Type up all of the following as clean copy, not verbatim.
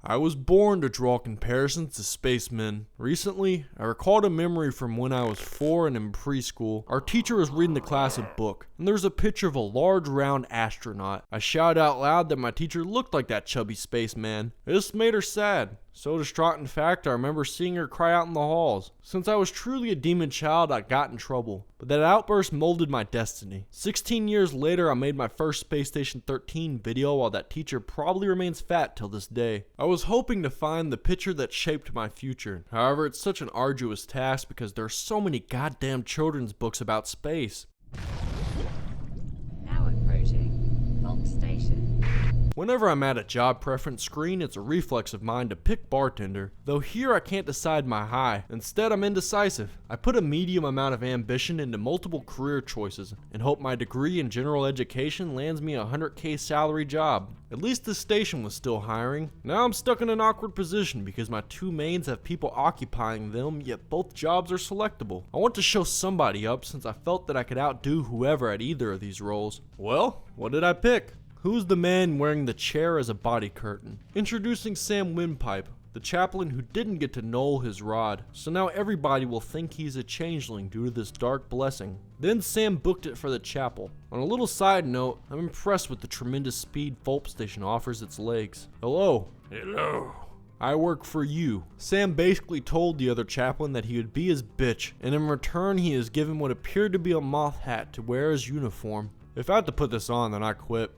I was born to draw comparisons to spacemen. Recently, I recalled a memory from when I was 4 and in preschool. Our teacher was reading the class a book, and there was a picture of a large round astronaut. I shouted out loud that my teacher looked like that chubby spaceman. This made her sad. So distraught, in fact, I remember seeing her cry out in the halls. Since I was truly a demon child, I got in trouble. But that outburst molded my destiny. 16 years later, I made my first Spacestation 13 video while that teacher probably remains fat till this day. I was hoping to find the picture that shaped my future. However, it's such an arduous task because there are so many goddamn children's books about space. Now approaching Fulpstation. Whenever I'm at a job preference screen, it's a reflex of mine to pick bartender. Though here I can't decide my high. Instead, I'm indecisive. I put a medium amount of ambition into multiple career choices and hope my degree in general education lands me a $100K salary job. At least this station was still hiring. Now I'm stuck in an awkward position because my two mains have people occupying them, yet both jobs are selectable. I want to show somebody up since I felt that I could outdo whoever at either of these roles. Well, what did I pick? Who's the man wearing the chair as a body curtain? Introducing Sam Windpipe, the chaplain who didn't get to null his rod, so now everybody will think he's a changeling due to this dark blessing. Then Sam booked it for the chapel. On a little side note, I'm impressed with the tremendous speed Fulpstation offers its legs. Hello. Hello. I work for you. Sam basically told the other chaplain that he would be his bitch, and in return he is given what appeared to be a moth hat to wear as uniform. If I had to put this on, then I quit.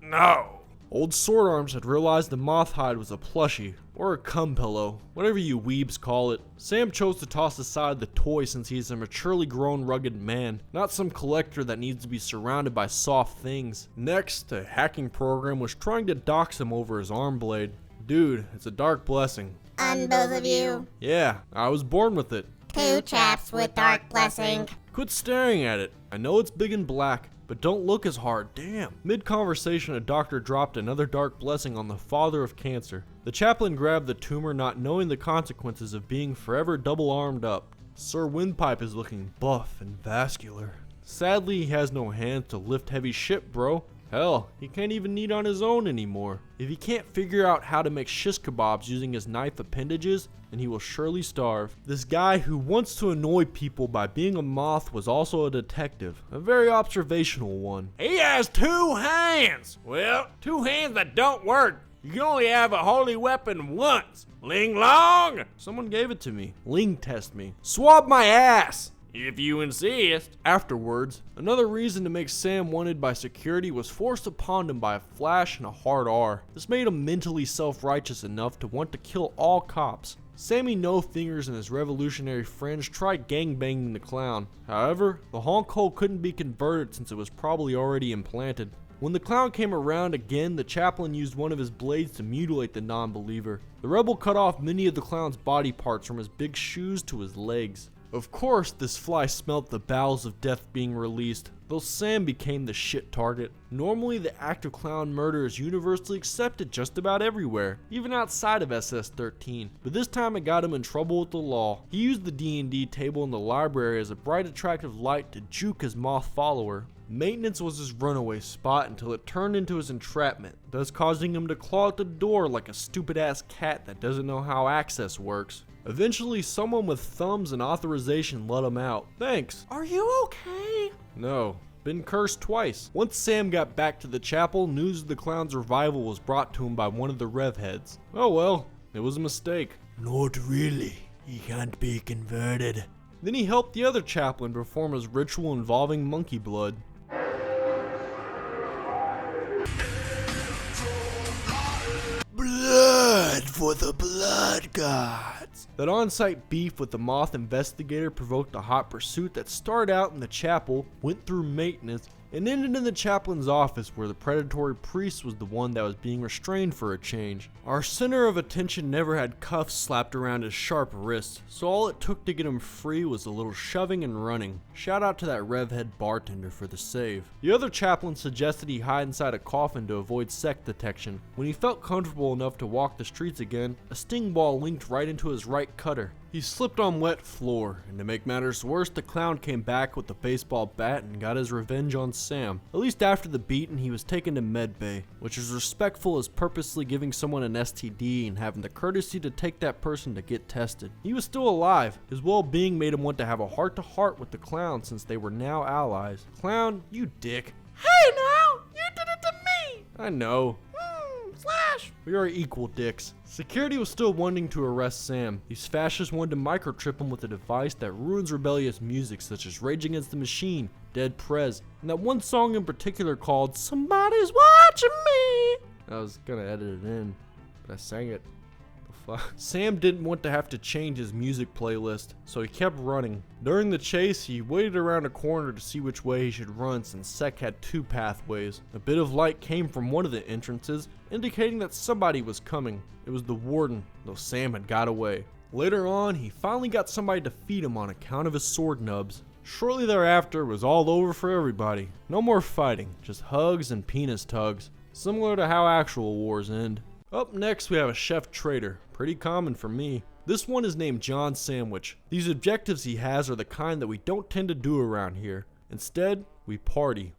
No. Old Sword Arms had realized the moth hide was a plushie, or a cum pillow, whatever you weebs call it. Sam chose to toss aside the toy since he's a maturely grown rugged man, not some collector that needs to be surrounded by soft things. Next, a hacking program was trying to dox him over his arm blade. Dude, it's a dark blessing. And both of you. Yeah, I was born with it. Two chaps with dark blessing. Quit staring at it. I know it's big and black, but don't look as hard, damn. Mid-conversation, a doctor dropped another dark blessing on the father of cancer. The chaplain grabbed the tumor, not knowing the consequences of being forever double-armed up. Sir Windpipe is looking buff and vascular. Sadly, he has no hands to lift heavy shit, bro. Hell, he can't even knead on his own anymore. If he can't figure out how to make shish kebabs using his knife appendages, then he will surely starve. This guy who wants to annoy people by being a moth was also a detective, a very observational one. He has 2 hands! Well, 2 hands that don't work. You can only have a holy weapon once. Ling long! Someone gave it to me. Ling test me. Swab my ass! If you insist. Afterwards, another reason to make Sam wanted by security was forced upon him by a flash and a hard R. This made him mentally self-righteous enough to want to kill all cops. Sammy No Fingers and his revolutionary friends tried gangbanging the clown. However, the honk hole couldn't be converted since it was probably already implanted. When the clown came around again, the chaplain used one of his blades to mutilate the non-believer. The rebel cut off many of the clown's body parts from his big shoes to his legs. Of course, this fly smelt the bowels of death being released, though Sam became the shit target. Normally, the act of clown murder is universally accepted just about everywhere, even outside of SS-13, but this time it got him in trouble with the law. He used the D&D table in the library as a bright attractive light to juke his moth follower. Maintenance was his runaway spot until it turned into his entrapment, thus causing him to claw at the door like a stupid ass cat that doesn't know how access works. Eventually, someone with thumbs and authorization let him out. Thanks. Are you okay? No. Been cursed twice. Once Sam got back to the chapel, news of the clown's revival was brought to him by one of the rev heads. Oh well, it was a mistake. Not really. He can't be converted. Then he helped the other chaplain perform his ritual involving monkey blood. Blood for the blood gods. That on-site beef with the moth investigator provoked a hot pursuit that started out in the chapel, went through maintenance, and ended in the chaplain's office where the predatory priest was the one that was being restrained for a change. Our center of attention never had cuffs slapped around his sharp wrists, so all it took to get him free was a little shoving and running. Shout out to that revhead bartender for the save. The other chaplain suggested he hide inside a coffin to avoid sect detection. When he felt comfortable enough to walk the streets again, a sting ball linked right into his right cutter. He slipped on wet floor, and to make matters worse, the clown came back with the baseball bat and got his revenge on Sam. At least after the beating, he was taken to medbay, which is respectful as purposely giving someone an STD and having the courtesy to take that person to get tested. He was still alive. His well-being made him want to have a heart-to-heart with the clown since they were now allies. Clown, you dick. Hey now, you did it to me. I know. Slash. We are equal dicks. Security was still wanting to arrest Sam. These fascists wanted to microchip him with a device that ruins rebellious music such as Rage Against the Machine, Dead Prez, and that one song in particular called Somebody's Watching Me. I was gonna edit it in, but I sang it. Sam didn't want to have to change his music playlist, so he kept running. During the chase, he waited around a corner to see which way he should run since Sec had two pathways. A bit of light came from one of the entrances, indicating that somebody was coming. It was the warden, though Sam had got away. Later on, he finally got somebody to feed him on account of his sword nubs. Shortly thereafter, it was all over for everybody. No more fighting, just hugs and penis tugs, similar to how actual wars end. Up next, we have a chef trader. Pretty common for me. This one is named John Sandwich. These objectives he has are the kind that we don't tend to do around here. Instead, we party.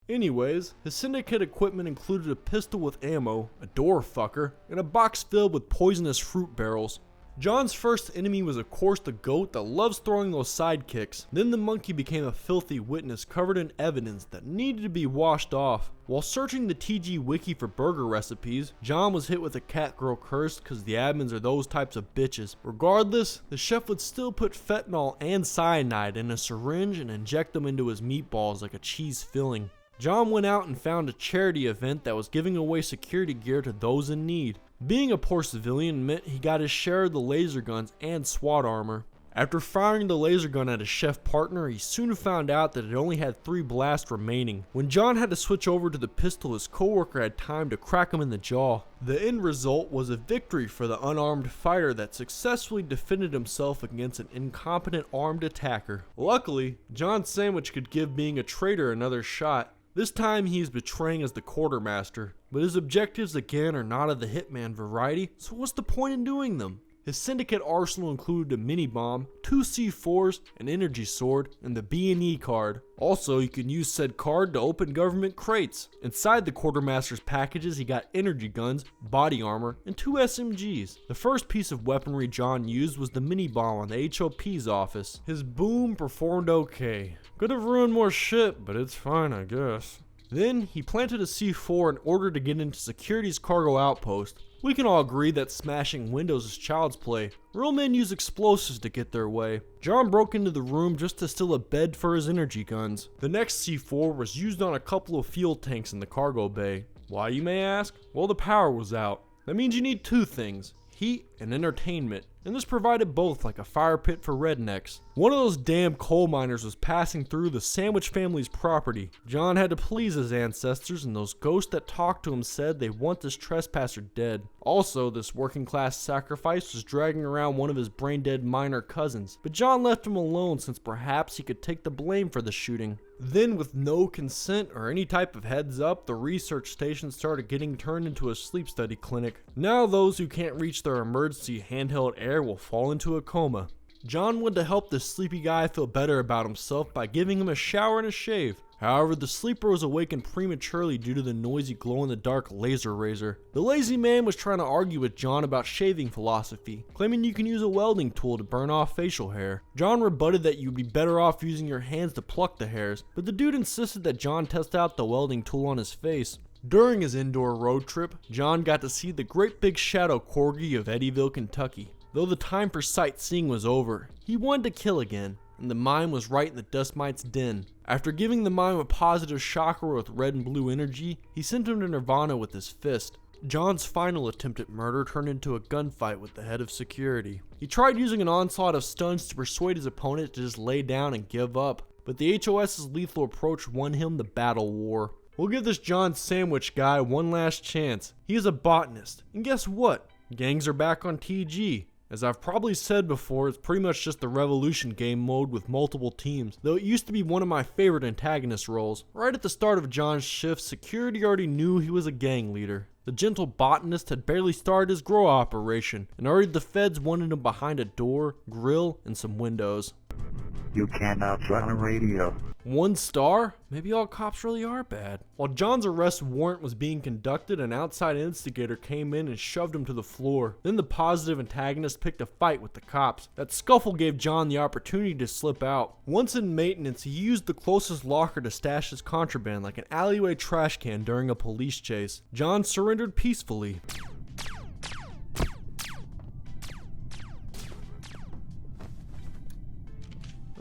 Anyways, his syndicate equipment included a pistol with ammo, a door fucker, and a box filled with poisonous fruit barrels. John's first enemy was of course the goat that loves throwing those sidekicks. Then the monkey became a filthy witness covered in evidence that needed to be washed off. While searching the TG wiki for burger recipes, John was hit with a cat girl curse because the admins are those types of bitches. Regardless, the chef would still put fentanyl and cyanide in a syringe and inject them into his meatballs like a cheese filling. John went out and found a charity event that was giving away security gear to those in need. Being a poor civilian meant he got his share of the laser guns and SWAT armor. After firing the laser gun at his chef partner, he soon found out that it only had 3 blasts remaining. When John had to switch over to the pistol, his coworker had time to crack him in the jaw. The end result was a victory for the unarmed fighter that successfully defended himself against an incompetent armed attacker. Luckily, John Sandwich could give being a traitor another shot. This time he is betraying as the quartermaster, but his objectives again are not of the hitman variety, so what's the point in doing them? His syndicate arsenal included a mini bomb, 2 C4s, an energy sword, and the B&E card. Also, you can use said card to open government crates. Inside the quartermaster's packages, he got energy guns, body armor, and 2 SMGs. The first piece of weaponry John used was the mini bomb on the HOP's office. His boom performed okay. Could have ruined more shit, but it's fine, I guess. Then, he planted a C4 in order to get into security's cargo outpost. We can all agree that smashing windows is child's play. Real men use explosives to get their way. John broke into the room just to steal a bed for his energy guns. The next C4 was used on a couple of fuel tanks in the cargo bay. Why, you may ask? Well, the power was out. That means you need 2 things: heat and entertainment, and this provided both like a fire pit for rednecks. One of those damn coal miners was passing through the Sandwich family's property. John had to please his ancestors, and those ghosts that talked to him said they want this trespasser dead. Also, this working class sacrifice was dragging around one of his brain dead miner cousins, but John left him alone since perhaps he could take the blame for the shooting. Then, with no consent or any type of heads up, the research station started getting turned into a sleep study clinic. Now those who can't reach their emergency handheld air will fall into a coma. John wanted to help this sleepy guy feel better about himself by giving him a shower and a shave. However, the sleeper was awakened prematurely due to the noisy glow-in-the-dark laser razor. The lazy man was trying to argue with John about shaving philosophy, claiming you can use a welding tool to burn off facial hair. John rebutted that you'd be better off using your hands to pluck the hairs, but the dude insisted that John test out the welding tool on his face. During his indoor road trip, John got to see the great big shadow corgi of Eddyville, Kentucky. Though the time for sightseeing was over, he wanted to kill again, and the mime was right in the dust mite's den. After giving the mime a positive chakra with red and blue energy, he sent him to Nirvana with his fist. John's final attempt at murder turned into a gunfight with the head of security. He tried using an onslaught of stunts to persuade his opponent to just lay down and give up, but the HOS's lethal approach won him the battle war. We'll give this John Sandwich guy one last chance. He is a botanist, and guess what? Gangs are back on TG. As I've probably said before, it's pretty much just the Revolution game mode with multiple teams, though it used to be one of my favorite antagonist roles. Right at the start of John's shift, security already knew he was a gang leader. The gentle botanist had barely started his grow operation, and already the feds wanted him behind a door, grill, and some windows. You cannot run a radio. 1 star? Maybe all cops really are bad. While John's arrest warrant was being conducted, an outside instigator came in and shoved him to the floor. Then the positive antagonist picked a fight with the cops. That scuffle gave John the opportunity to slip out. Once in maintenance, he used the closest locker to stash his contraband like an alleyway trash can during a police chase. John surrendered peacefully.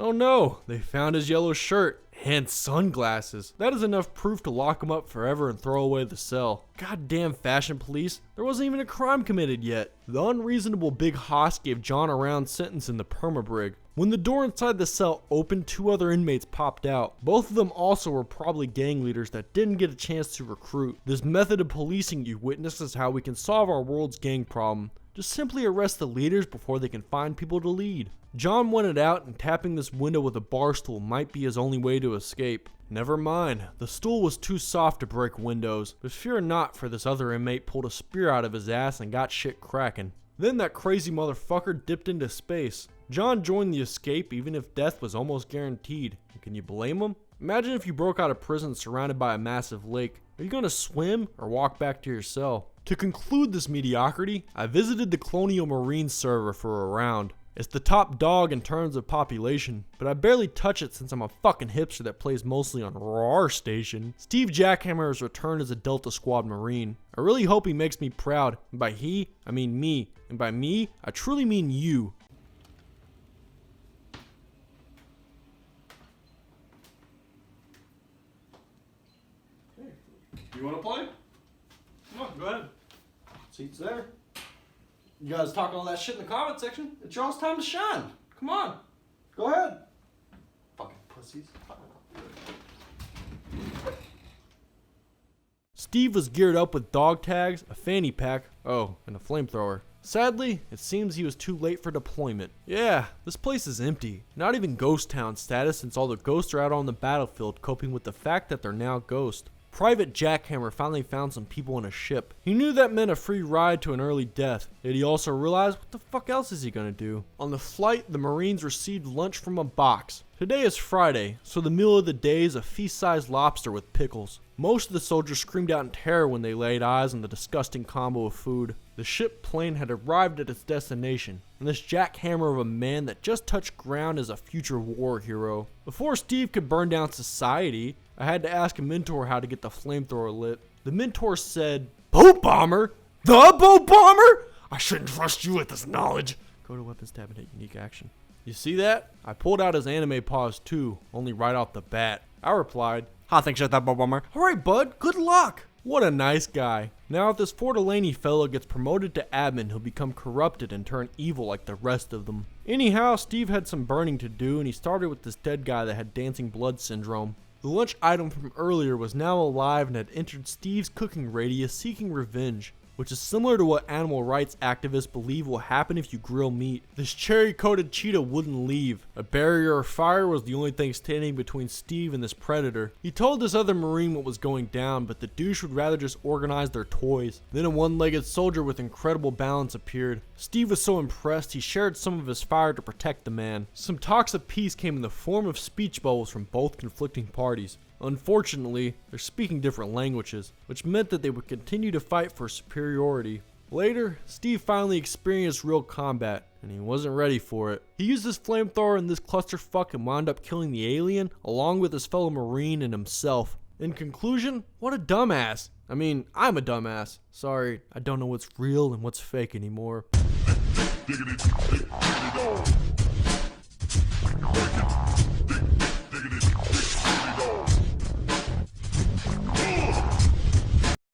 Oh no, they found his yellow shirt and sunglasses. That is enough proof to lock him up forever and throw away the cell. Goddamn fashion police, there wasn't even a crime committed yet. The unreasonable big hoss gave John a round sentence in the permabrig. When the door inside the cell opened, 2 other inmates popped out. Both of them also were probably gang leaders that didn't get a chance to recruit. This method of policing you witness is how we can solve our world's gang problem. Just simply arrest the leaders before they can find people to lead. John wanted out, and tapping this window with a bar stool might be his only way to escape. Never mind, the stool was too soft to break windows, but fear not, for this other inmate pulled a spear out of his ass and got shit cracking. Then that crazy motherfucker dipped into space. John joined the escape even if death was almost guaranteed. Can you blame him? Imagine if you broke out of prison surrounded by a massive lake. Are you gonna swim or walk back to your cell? To conclude this mediocrity, I visited the Colonial Marines server for a round. It's the top dog in terms of population, but I barely touch it since I'm a fucking hipster that plays mostly on Station. Steve Jackhammer has returned as a Delta Squad Marine. I really hope he makes me proud, and by he, I mean me, and by me, I truly mean you. You wanna play? Come on, go ahead. Seat's there. You guys talking all that shit in the comment section. It's y'all's time to shine. Come on. Go ahead. Fucking pussies. Steve was geared up with dog tags, a fanny pack, and a flamethrower. Sadly, it seems he was too late for deployment. Yeah, this place is empty. Not even ghost town status since all the ghosts are out on the battlefield coping with the fact that they're now ghost. Private Jackhammer finally found some people on a ship. He knew that meant a free ride to an early death, yet he also realized what the fuck else is he gonna do? On the flight, the Marines received lunch from a box. Today is Friday, so the meal of the day is a feast-sized lobster with pickles. Most of the soldiers screamed out in terror when they laid eyes on the disgusting combo of food. The ship plane had arrived at its destination, and this jackhammer of a man that just touched ground is a future war hero. Before Steve could burn down society, I had to ask a mentor how to get the flamethrower lit. The mentor said, "Boat bomber? The boat bomber? I shouldn't trust you with this knowledge." Go to weapons tab and hit unique action. You see that? I pulled out his anime pause too, only right off the bat. I replied, "Ha, thanks for that, boat bomber. Alright bud, good luck." What a nice guy. Now if this Fort Delaney fellow gets promoted to admin, he'll become corrupted and turn evil like the rest of them. Anyhow, Steve had some burning to do, and he started with this dead guy that had dancing blood syndrome. The lunch item from earlier was now alive and had entered Steve's cooking radius seeking revenge, which is similar to what animal rights activists believe will happen if you grill meat. This cherry-coated cheetah wouldn't leave. A barrier of fire was the only thing standing between Steve and this predator. He told this other Marine what was going down, but the douche would rather just organize their toys. Then a one-legged soldier with incredible balance appeared. Steve was so impressed, he shared some of his fire to protect the man. Some talks of peace came in the form of speech bubbles from both conflicting parties. Unfortunately, they're speaking different languages, which meant that they would continue to fight for superiority. Later, Steve finally experienced real combat, and he wasn't ready for it. He used his flamethrower in this clusterfuck and wound up killing the alien, along with his fellow Marine and himself. In conclusion, what a dumbass. I mean, I'm a dumbass. Sorry, I don't know what's real and what's fake anymore.